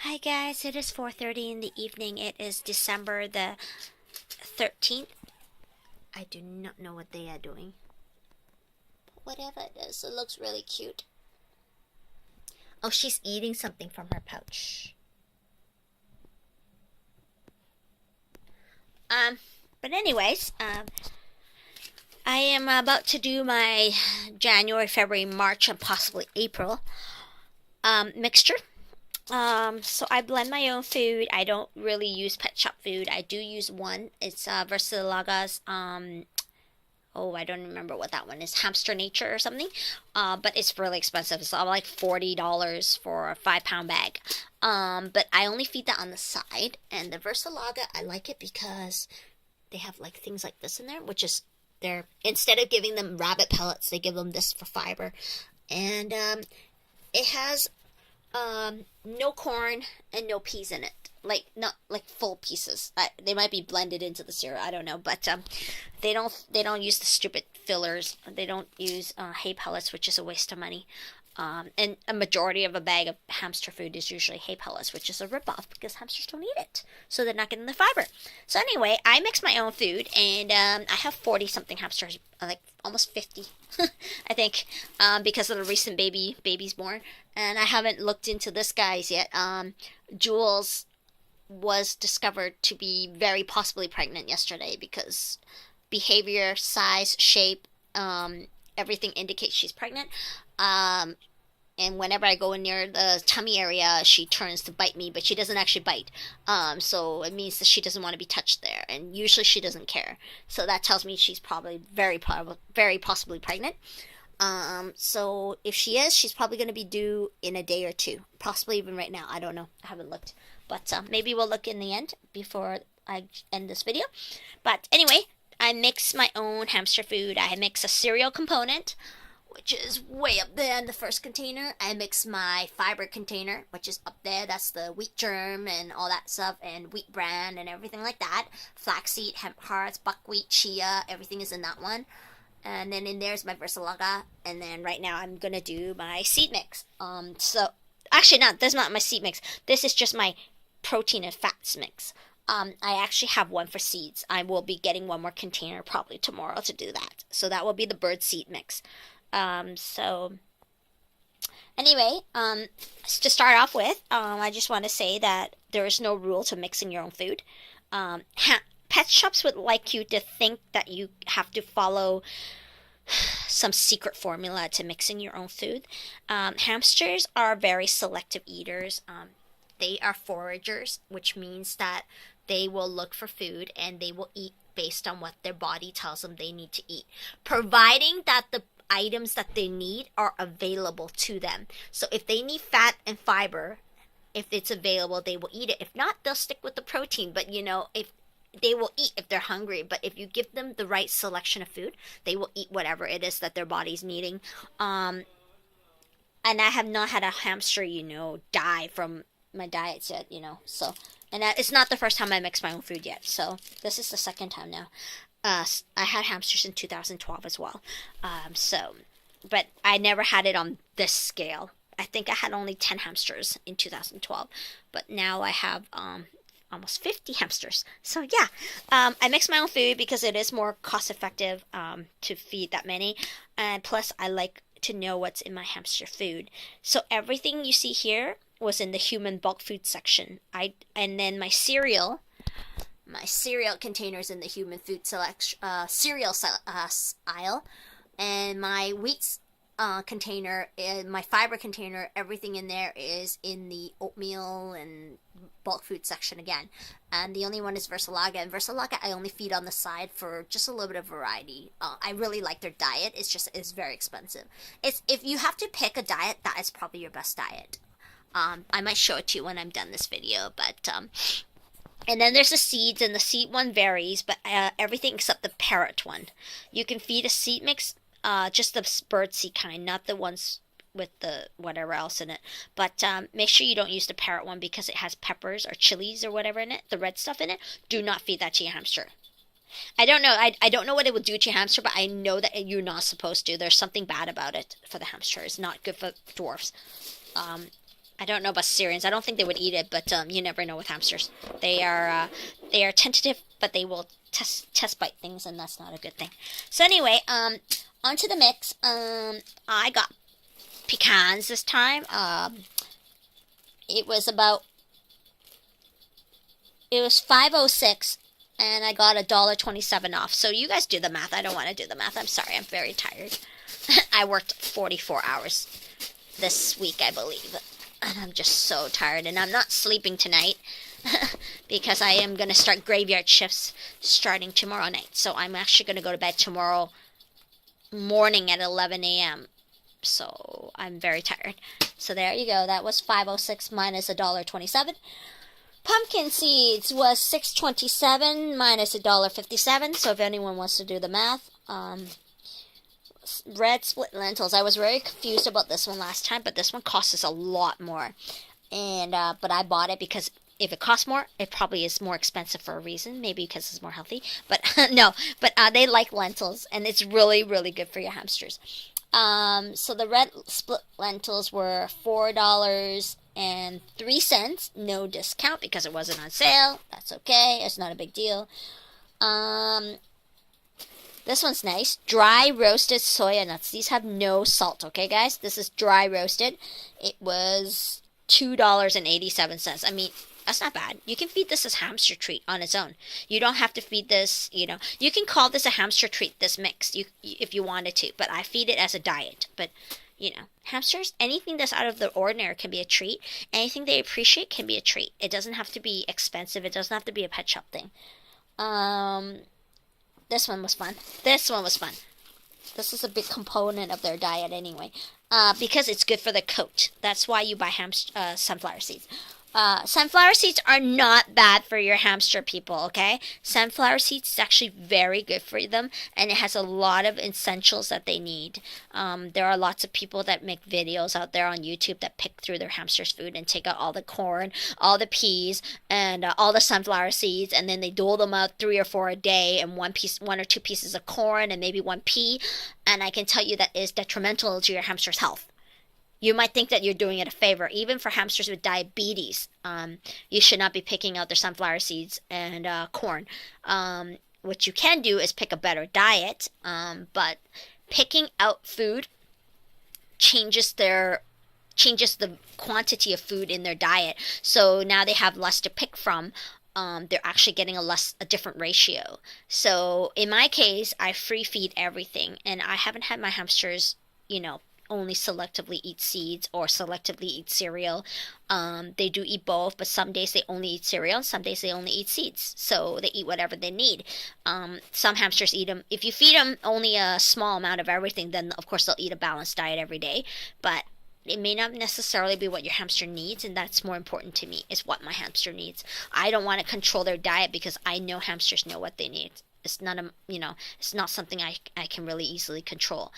Hi guys, it is 4:30 in the evening. It is December the 13th. I do not know what they are doing. Whatever it is, it looks really cute. Oh, she's eating something from her pouch. But anyways, I am about to do my January, February, March, and possibly April mixture. So I blend my own food. I don't really use pet shop food. I do use one. It's Versalaga's oh, I don't remember what that one is. Hamster Nature or something. But it's really expensive. It's like $40 for a 5 pound bag. But I only feed that on the side. And the Versalaga, I like it because they have like things like this in there, which is they're instead of giving them rabbit pellets, they give them this for fiber. And it has no corn and no peas in it. Like not like full pieces. They might be blended into the cereal. I don't know, but they don't use the stupid fillers. They don't use hay pellets, which is a waste of money. And a majority of a bag of hamster food is usually hay pellets, which is a ripoff because hamsters don't eat it, so they're not getting the fiber. So anyway, I mix my own food, and I have 40 something hamsters, like almost 50, I think, because of the recent babies born. And I haven't looked into this guy's yet. Jules was discovered to be very possibly pregnant yesterday because behavior, size, shape, everything indicates she's pregnant. And whenever I go near the tummy area, she turns to bite me, but she doesn't actually bite. So it means that she doesn't want to be touched there, and usually she doesn't care. So that tells me she's probably very possibly pregnant. So if she is, she's probably going to be due in a day or two, possibly even right now. I don't know. I haven't looked, but maybe we'll look in the end before I end this video. But anyway, I mix my own hamster food. I mix a cereal component, which is way up there in the first container. I mix my fiber container, which is up there. That's the wheat germ and all that stuff, and wheat bran and everything like that. Flaxseed, hemp hearts, buckwheat, chia, everything is in that one. And then in there's my Versalaga, and then right now I'm gonna do my seed mix. So actually, not this is not my seed mix. This is just my protein and fats mix. I actually have one for seeds. I will be getting one more container probably tomorrow to do that. So that will be the bird seed mix. So anyway, to start off with, I just want to say that there is no rule to mixing your own food. Pet shops would like you to think that you have to follow some secret formula to mixing your own food. Hamsters are very selective eaters. They are foragers, which means that they will look for food and they will eat based on what their body tells them they need to eat, providing that the items that they need are available to them. So if they need fat and fiber, if it's available, they will eat it. If not, they'll stick with the protein. But if they will eat if they're hungry, but if you give them the right selection of food, they will eat whatever it is that their body's needing. And I have not had a hamster, die from my diets yet, so, and it's not the first time I mixed my own food yet, so this is the second time now. I had hamsters in 2012 as well, but I never had it on this scale. I think I had only 10 hamsters in 2012, but now I have, almost 50 hamsters. So yeah, I mix my own food because it is more cost effective to feed that many, and plus I like to know what's in my hamster food. So everything you see here was in the human bulk food section. And then my cereal containers in the human food cereal aisle, and my wheat container and my fiber container, everything in there is in the oatmeal and bulk food section again. And the only one is Versalaga, and Versalaga I only feed on the side for just a little bit of variety. I really like their diet. It's very expensive. If you have to pick a diet, that is probably your best diet. I might show it to you when I'm done this video, but and then there's the seeds, and the seed one varies, but everything except the parrot one. You can feed a seed mix, just the birdseed kind, not the ones with the whatever else in it. But make sure you don't use the parrot one because it has peppers or chilies or whatever in it, the red stuff in it. Do not feed that to your hamster. I don't know. I don't know what it will do to your hamster, but I know that you're not supposed to. There's something bad about it for the hamster. It's not good for dwarfs. I don't know about Syrians. I don't think they would eat it, but you never know with hamsters. They are tentative, but they will test bite things, and that's not a good thing. So anyway, onto the mix. I got pecans this time. It was 5.06, and I got $1.27 off. So you guys do the math. I don't want to do the math. I'm sorry. I'm very tired. I worked 44 hours this week, I believe. And I'm just so tired. And I'm not sleeping tonight because I am going to start graveyard shifts starting tomorrow night. So I'm actually going to go to bed tomorrow morning at 11 a.m. So I'm very tired. So there you go. That was 5.06 minus $1.27. Pumpkin seeds was $6.27 minus $1.57. So if anyone wants to do the math, red split lentils. I was very confused about this one last time, but this one costs us a lot more. And but I bought it because if it costs more, it probably is more expensive for a reason. Maybe because it's more healthy. But no. But they like lentils, and it's really, really good for your hamsters. So the red split lentils were $4.03. No discount because it wasn't on sale. That's okay. It's not a big deal. This one's nice. Dry roasted soya nuts. These have no salt, okay, guys? This is dry roasted. It was $2.87. I mean, that's not bad. You can feed this as hamster treat on its own. You don't have to feed this, you can call this a hamster treat, this mix, if you wanted to. But I feed it as a diet. But, hamsters, anything that's out of the ordinary can be a treat. Anything they appreciate can be a treat. It doesn't have to be expensive. It doesn't have to be a pet shop thing. This one was fun. This is a big component of their diet anyway. Because it's good for the coat. That's why you buy sunflower seeds. Sunflower seeds are not bad for your hamster, people, okay? Sunflower seeds is actually very good for them, and it has a lot of essentials that they need. There are lots of people that make videos out there on YouTube that pick through their hamster's food and take out all the corn, all the peas, and all the sunflower seeds, and then they dole them out 3 or 4 a day, and one or two pieces of corn, and maybe 1 pea, and I can tell you that is detrimental to your hamster's health. You might think that you're doing it a favor. Even for hamsters with diabetes, you should not be picking out their sunflower seeds and corn. What you can do is pick a better diet, but picking out food changes the quantity of food in their diet. So now they have less to pick from. They're actually getting a different ratio. So in my case, I free feed everything, and I haven't had my hamsters, only selectively eat seeds or selectively eat cereal. They do eat both, but some days they only eat cereal, and some days they only eat seeds. So they eat whatever they need. Some hamsters eat them. If you feed them only a small amount of everything, then of course they'll eat a balanced diet every day. But it may not necessarily be what your hamster needs, and that's more important to me, is what my hamster needs. I don't want to control their diet because I know hamsters know what they need. It's not it's not something I can really easily control.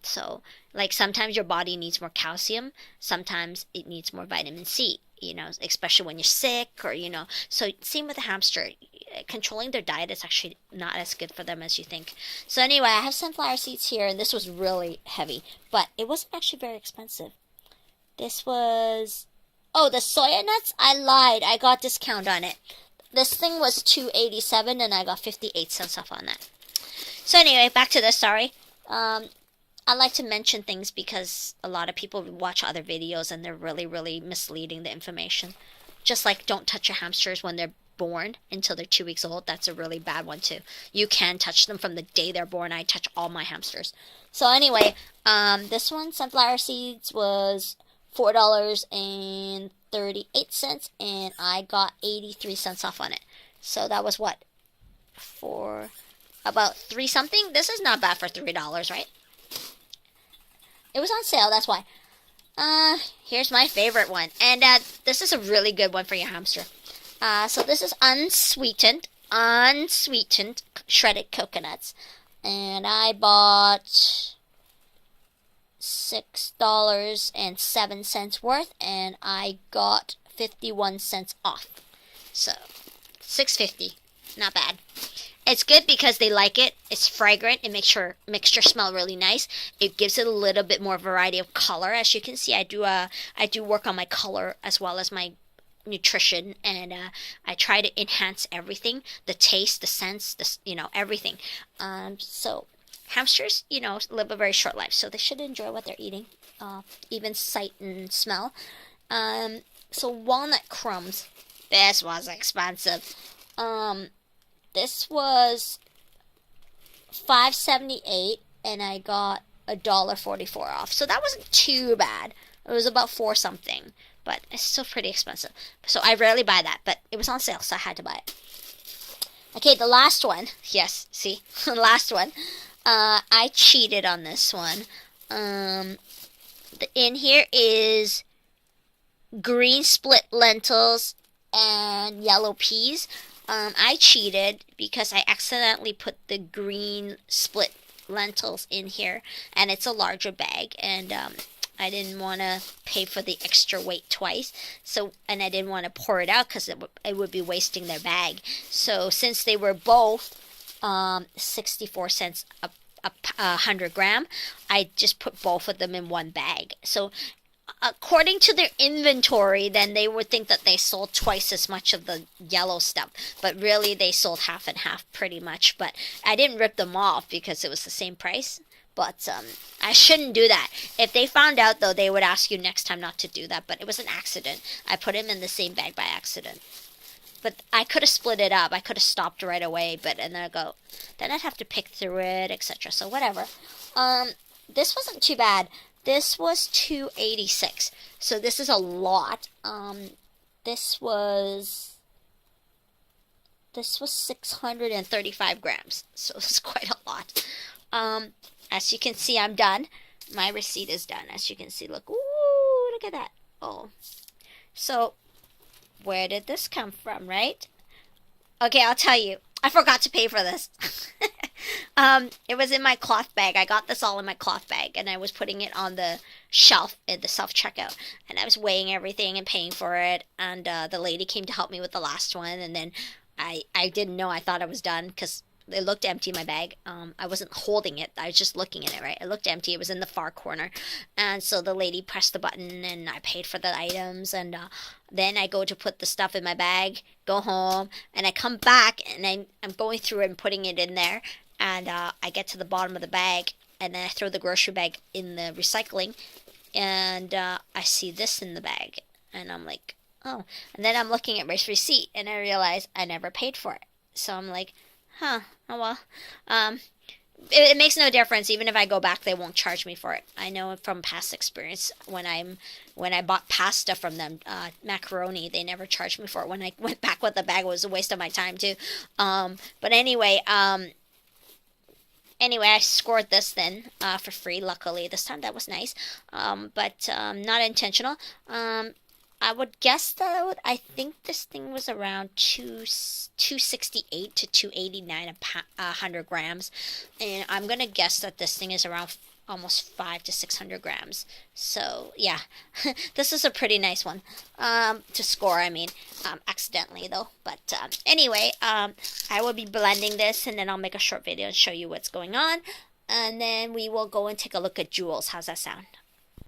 So, like, sometimes your body needs more calcium, sometimes it needs more vitamin C, especially when you're sick or, So, same with a hamster. Controlling their diet is actually not as good for them as you think. So, anyway, I have sunflower seeds here, and this was really heavy, but it wasn't actually very expensive. This was... Oh, the soya nuts? I lied. I got discount on it. This thing was $2.87, and I got 58 cents off on that. So, anyway, back to this, sorry. I like to mention things because a lot of people watch other videos and they're really, really misleading the information. Just like don't touch your hamsters when they're born until they're 2 weeks old. That's a really bad one too. You can touch them from the day they're born. I touch all my hamsters. So anyway, this one, sunflower seeds, was $4.38, and I got 83 cents off on it. So that was what? About 3 something? This is not bad for $3, right? It was on sale, that's why. Here's my favorite one. And this is a really good one for your hamster. So this is unsweetened shredded coconuts. And I bought $6.07 worth, and I got 51 cents off. So $6.50, not bad. It's good because they like it. It's fragrant. It makes your mixture smell really nice. It gives it a little bit more variety of color. As you can see, I do work on my color as well as my nutrition, and I try to enhance everything, the taste, the sense, everything. So hamsters, live a very short life, so they should enjoy what they're eating, even sight and smell. So walnut crumbs. This was expensive. This was $5.78, and I got $1.44 off. So that wasn't too bad. It was about $4 something, but it's still pretty expensive. So I rarely buy that, but it was on sale, so I had to buy it. Okay, the last one. Yes, see, the last one. I cheated on this one. In here is green split lentils and yellow peas. I cheated because I accidentally put the green split lentils in here, and it's a larger bag, and I didn't want to pay for the extra weight twice. And I didn't want to pour it out because it would be wasting their bag. So since they were both 64 cents a 100 gram, I just put both of them in one bag. So according to their inventory, then they would think that they sold twice as much of the yellow stuff, but really they sold half and half pretty much. But I didn't rip them off because it was the same price. But I shouldn't do that. If they found out, though, they would ask you next time not to do that. But it was an accident. I put them in the same bag by accident. But I could have split it up. I could have stopped right away. Then I'd have to pick through it, etc. So whatever. This wasn't too bad. This was $2.86. So this is a lot. This was 635 grams. So it's quite a lot. As you can see, I'm done. My receipt is done. As you can see, look. Ooh, look at that. Oh. So, where did this come from, right? Okay, I'll tell you. I forgot to pay for this. It was in my cloth bag. I got this all in my cloth bag, and I was putting it on the shelf in the self-checkout. And I was weighing everything and paying for it. And the lady came to help me with the last one. And then I didn't know. I thought I was done because it looked empty in my bag. I wasn't holding it. I was just looking at it, right? It looked empty. It was in the far corner. And so the lady pressed the button, and I paid for the items. And then I go to put the stuff in my bag, go home, and I come back, and I'm going through it and putting it in there. And I get to the bottom of the bag, and then I throw the grocery bag in the recycling. And I see this in the bag. And I'm like, oh. And then I'm looking at my receipt, and I realize I never paid for it. So I'm like, huh, oh well. It makes no difference. Even if I go back, they won't charge me for it. I know from past experience when I bought pasta from them, macaroni, they never charged me for it. When I went back with the bag, it was a waste of my time too. But anyway, I scored this then for free. Luckily, this time that was nice. But not intentional. I would guess though. I think this thing was around 268 to 289 a 100 grams, and I'm gonna guess that this thing is around almost 500 to 600 grams. So yeah, this is a pretty nice one to score. I mean, accidentally though. But anyway, I will be blending this, and then I'll make a short video and show you what's going on, and then we will go and take a look at jewels. How's that sound?